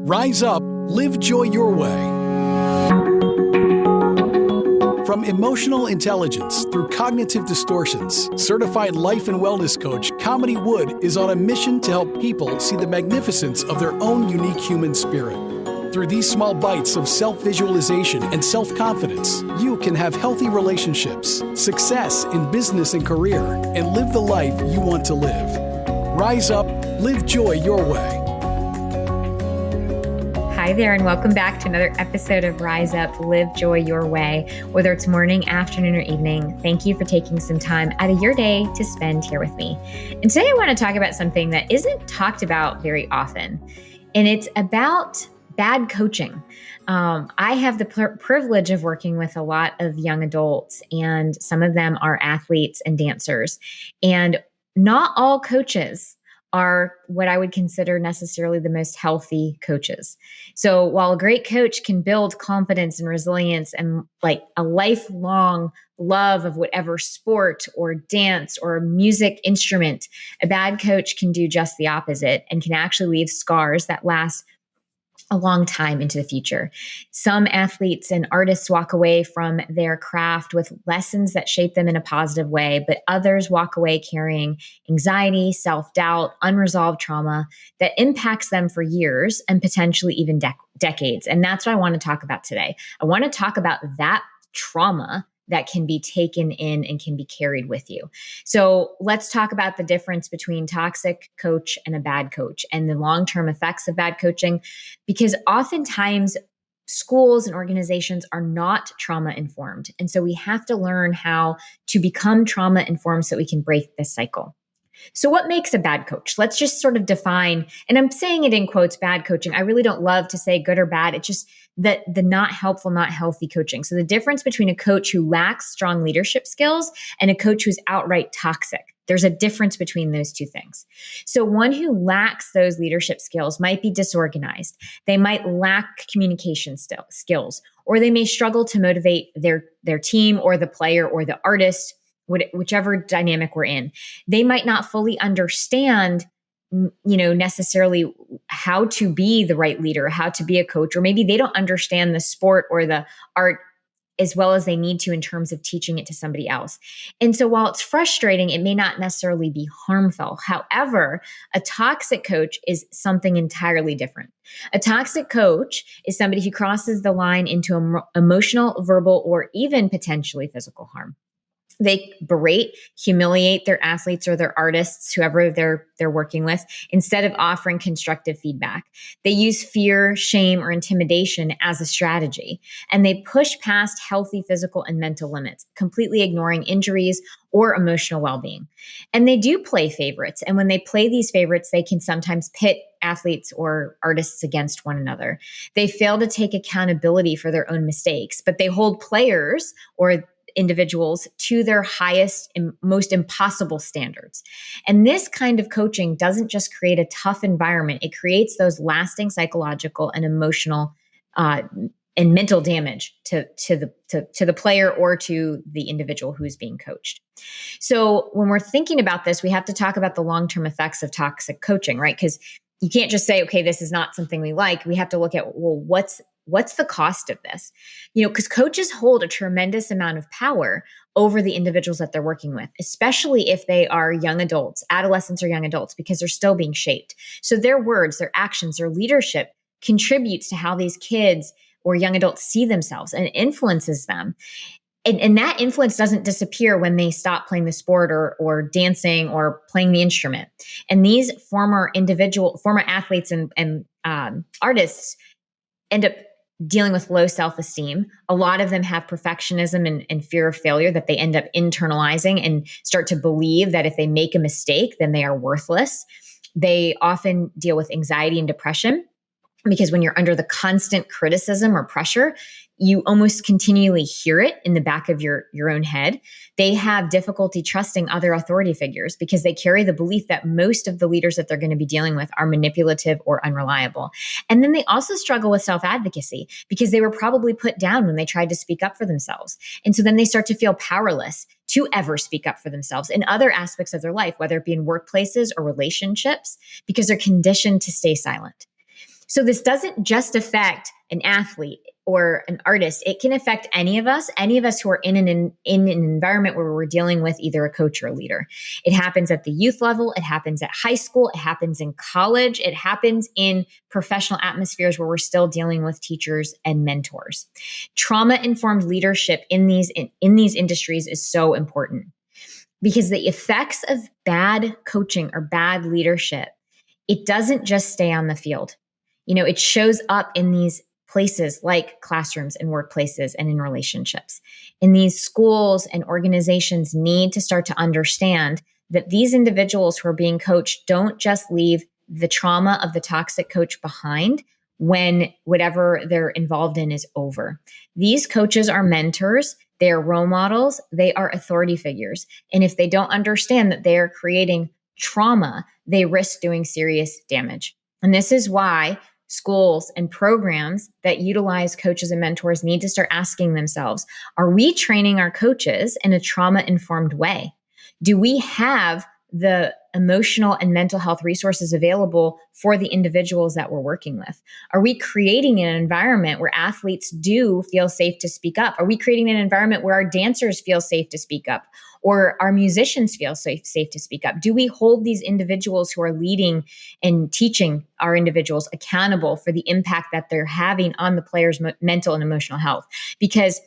Rise up, live joy your way. From emotional intelligence through cognitive distortions, certified life and wellness coach Kamini Wood is on a mission to help people see the magnificence of their own unique human spirit. Through these small bites of self-visualization and self-confidence, you can have healthy relationships, success in business and career, and live the life you want to live. Rise up, live joy your way. Hi there, and welcome back to another episode of Rise Up, Live Joy Your Way. Whether it's morning, afternoon, or evening, thank you for taking some time out of your day to spend here with me. And today I want to talk about something that isn't talked about very often, and it's about bad coaching. I have the privilege of working with a lot of young adults, and some of them are athletes and dancers. And not all coaches are what I would consider necessarily the most healthy coaches. So while a great coach can build confidence and resilience and like a lifelong love of whatever sport or dance or music instrument, a bad coach can do just the opposite and can actually leave scars that last a long time into the future. Some athletes and artists walk away from their craft with lessons that shape them in a positive way, but others walk away carrying anxiety, self-doubt, unresolved trauma that impacts them for years and potentially even decades. And that's what I want to talk about today. I want to talk about that trauma that can be taken in and can be carried with you. So let's talk about the difference between toxic coach and a bad coach and the long-term effects of bad coaching, because oftentimes schools and organizations are not trauma informed. And so we have to learn how to become trauma informed so we can break this cycle. So what makes a bad coach? Let's just sort of define, and I'm saying it in quotes, bad coaching. I really don't love to say good or bad. It's just the not helpful, not healthy coaching. So the difference between a coach who lacks strong leadership skills and a coach who's outright toxic. There's a difference between those two things. So one who lacks those leadership skills might be disorganized. They might lack communication skills, or they may struggle to motivate their team or the player or the artist, whichever dynamic we're in. They might not fully understand, necessarily how to be the right leader, how to be a coach, or maybe they don't understand the sport or the art as well as they need to in terms of teaching it to somebody else. And so while it's frustrating, it may not necessarily be harmful. However, a toxic coach is something entirely different. A toxic coach is somebody who crosses the line into emotional, verbal, or even potentially physical harm. They berate, humiliate their athletes or their artists, whoever they're working with, instead of offering constructive feedback. They use fear, shame, or intimidation as a strategy, and they push past healthy physical and mental limits, completely ignoring injuries or emotional well-being. And they do play favorites, and when they play these favorites, they can sometimes pit athletes or artists against one another. They fail to take accountability for their own mistakes, but they hold players or individuals to their highest and most impossible standards. And this kind of coaching doesn't just create a tough environment, it creates those lasting psychological and emotional and mental damage to the player or to the individual who's being coached. So when we're thinking about this, we have to talk about the long-term effects of toxic coaching, right? Because you can't just say, okay, this is not something we like. We have to look at, well, what's the cost of this? Because coaches hold a tremendous amount of power over the individuals that they're working with, especially if they are young adults, adolescents or young adults, because they're still being shaped. So their words, their actions, their leadership contributes to how these kids or young adults see themselves and influences them. And that influence doesn't disappear when they stop playing the sport or dancing or playing the instrument. And these former athletes and artists end up dealing with low self-esteem. A lot of them have perfectionism and fear of failure that they end up internalizing and start to believe that if they make a mistake, then they are worthless. They often deal with anxiety and depression because when you're under the constant criticism or pressure, you almost continually hear it in the back of your own head. They have difficulty trusting other authority figures because they carry the belief that most of the leaders that they're going to be dealing with are manipulative or unreliable. And then they also struggle with self-advocacy because they were probably put down when they tried to speak up for themselves. And so then they start to feel powerless to ever speak up for themselves in other aspects of their life, whether it be in workplaces or relationships, because they're conditioned to stay silent. So this doesn't just affect an athlete or an artist. It can affect any of us who are in an environment where we're dealing with either a coach or a leader. It happens at the youth level. It happens at high school. It happens in college. It happens in professional atmospheres where we're still dealing with teachers and mentors. Trauma-informed leadership in these industries is so important because the effects of bad coaching or bad leadership, it doesn't just stay on the field. It shows up in these places like classrooms and workplaces and in relationships. And these schools and organizations need to start to understand that these individuals who are being coached don't just leave the trauma of the toxic coach behind when whatever they're involved in is over. These coaches are mentors. They are role models. They are authority figures. And if they don't understand that they are creating trauma, they risk doing serious damage. And this is why schools and programs that utilize coaches and mentors need to start asking themselves, are we training our coaches in a trauma-informed way? Do we have the emotional and mental health resources available for the individuals that we're working with? Are we creating an environment where athletes do feel safe to speak up? Are we creating an environment where our dancers feel safe to speak up? Or our musicians feel safe to speak up? Do we hold these individuals who are leading and teaching our individuals accountable for the impact that they're having on the players' mental and emotional health? Because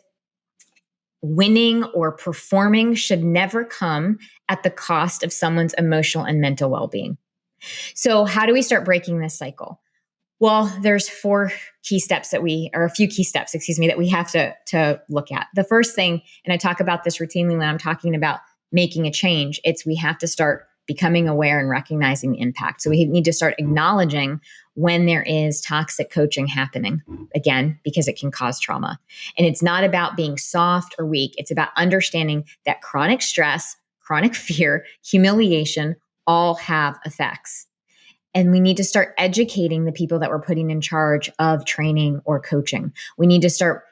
winning or performing should never come at the cost of someone's emotional and mental well-being. So how do we start breaking this cycle? Well, there's a few key steps that we have to look at. The first thing, and I talk about this routinely when I'm talking about making a change, we have to start becoming aware and recognizing the impact. So we need to start acknowledging when there is toxic coaching happening, again, because it can cause trauma. And it's not about being soft or weak. It's about understanding that chronic stress, chronic fear, humiliation all have effects. And we need to start educating the people that we're putting in charge of training or coaching. We need to start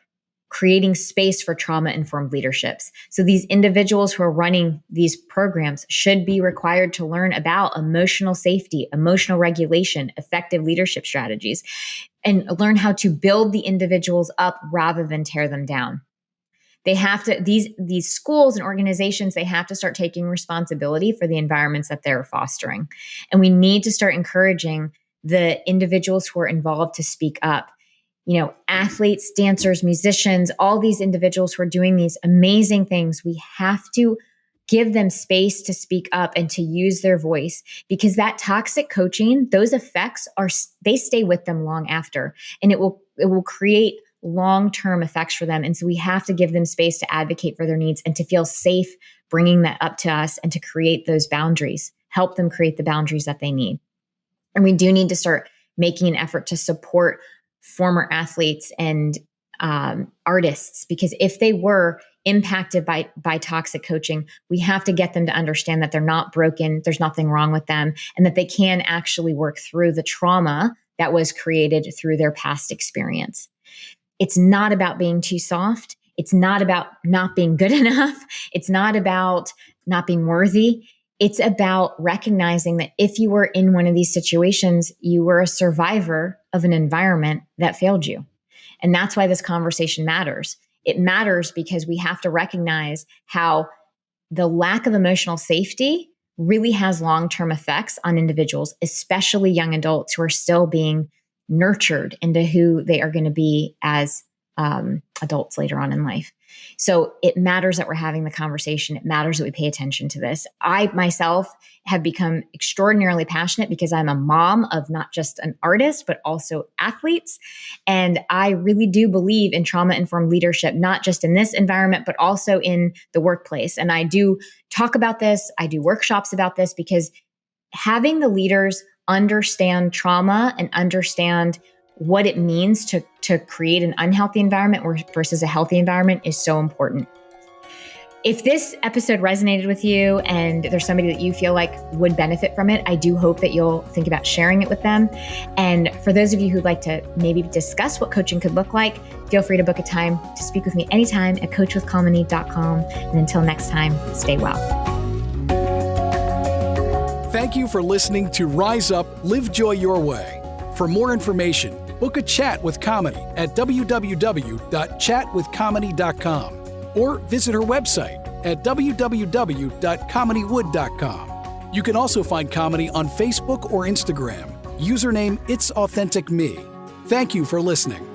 creating space for trauma-informed leaderships. So these individuals who are running these programs should be required to learn about emotional safety, emotional regulation, effective leadership strategies, and learn how to build the individuals up rather than tear them down. They have to, these schools and organizations, they have to start taking responsibility for the environments that they're fostering. And we need to start encouraging the individuals who are involved to speak up. Athletes, dancers, musicians, all these individuals who are doing these amazing things, we have to give them space to speak up and to use their voice, because that toxic coaching, those effects they stay with them long after, and it will create long-term effects for them. And so we have to give them space to advocate for their needs and to feel safe bringing that up to us and to create those boundaries, help them create the boundaries that they need. And we do need to start making an effort to support former athletes and artists, because if they were impacted by toxic coaching, we have to get them to understand that they're not broken, there's nothing wrong with them, and that they can actually work through the trauma that was created through their past experience. It's not about being too soft. It's not about not being good enough. It's not about not being worthy. It's about recognizing that if you were in one of these situations, you were a survivor of an environment that failed you. And that's why this conversation matters. It matters because we have to recognize how the lack of emotional safety really has long-term effects on individuals, especially young adults who are still being nurtured into who they are going to be as adults later on in life. So it matters that we're having the conversation. It matters that we pay attention to this. I myself have become extraordinarily passionate because I'm a mom of not just an artist, but also athletes. And I really do believe in trauma-informed leadership, not just in this environment, but also in the workplace. And I do talk about this. I do workshops about this because having the leaders understand trauma and understand what it means to create an unhealthy environment versus a healthy environment is so important. If this episode resonated with you and there's somebody that you feel like would benefit from it, I do hope that you'll think about sharing it with them. And for those of you who'd like to maybe discuss what coaching could look like, feel free to book a time to speak with me anytime at coachwithkamini.com. And until next time, stay well. Thank you for listening to Rise Up, Live Joy Your Way. For more information, book a chat with Kamini at www.chatwithkamini.com or visit her website at www.kaminiwood.com. You can also find Kamini on Facebook or Instagram. Username It's Authentic Me. Thank you for listening.